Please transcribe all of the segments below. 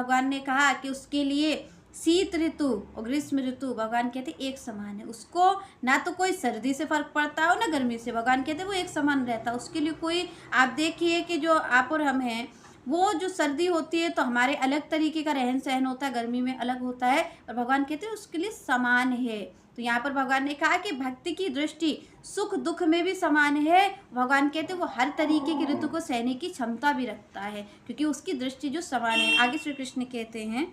भगवान ने कहा कि उसके लिए शीत ऋतु और ग्रीष्म ऋतु भगवान कहते एक समान है। उसको ना तो कोई सर्दी से फर्क पड़ता हो ना गर्मी से, भगवान कहते वो एक समान रहता है। उसके लिए कोई, आप देखिए कि जो आप और हम हैं, वो जो सर्दी होती है तो हमारे अलग तरीके का रहन सहन होता है, गर्मी में अलग होता है, और भगवान कहते हैं उसके लिए समान है। तो यहाँ पर भगवान ने कहा कि भक्ति की दृष्टि सुख दुख में भी समान है। भगवान कहते हैं वो हर तरीके की ऋतु को सहने की क्षमता भी रखता है, क्योंकि उसकी दृष्टि जो समान है। आगे श्री कृष्ण कहते हैं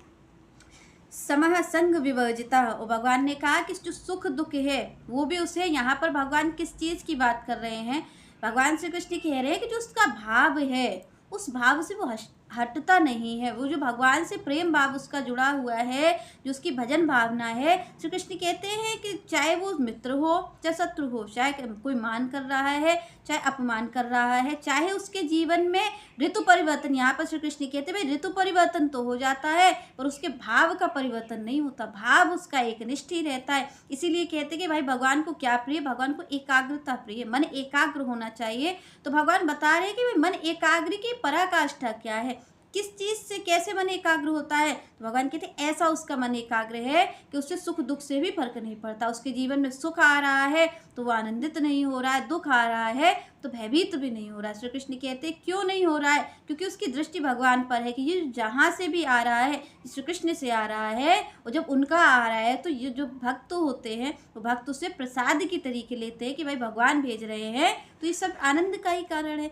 समः संग विवर्जिता, और भगवान ने कहा कि जो सुख दुख है वो भी उसे, यहाँ पर भगवान किस चीज़ की बात कर रहे हैं, भगवान श्री कृष्ण कह रहे हैं कि जो उसका भाव है उस भाव से वो हटता नहीं है। वो जो भगवान से प्रेम भाव उसका जुड़ा हुआ है, जो उसकी भजन भावना है, श्री कृष्ण कहते हैं कि चाहे वो मित्र हो चाहे शत्रु हो, चाहे कोई मान कर रहा है चाहे अपमान कर रहा है, चाहे उसके जीवन में ऋतु परिवर्तन, यहाँ पर श्री कृष्ण कहते हैं भाई ऋतु परिवर्तन तो हो जाता है पर उसके भाव का परिवर्तन नहीं होता, भाव उसका एक निष्ठ ही रहता है। इसीलिए कहते हैं कि भाई भगवान को क्या प्रिय, भगवान को एकाग्रता प्रिय, मन एकाग्र होना चाहिए। तो भगवान बता रहे हैं कि भाई मन एकाग्र की पराकाष्ठा क्या है, किस चीज़ से कैसे मन एकाग्र होता है। तो भगवान कहते हैं ऐसा उसका मन एकाग्र है कि उससे सुख दुख से भी फर्क नहीं पड़ता। उसके जीवन में सुख आ रहा है तो वो आनंदित नहीं हो रहा है, दुख आ रहा है तो भयभीत भी नहीं हो रहा है। श्री कृष्ण कहते हैं क्यों नहीं हो रहा है, क्योंकि उसकी दृष्टि भगवान पर है कि ये जहाँ से भी आ रहा है श्री कृष्ण से आ रहा है, और जब उनका आ रहा है तो ये जो भक्त होते हैं वो भक्त उससे प्रसाद की तरीके लेते हैं कि भाई भगवान भेज रहे हैं तो ये सब आनंद का ही कारण है।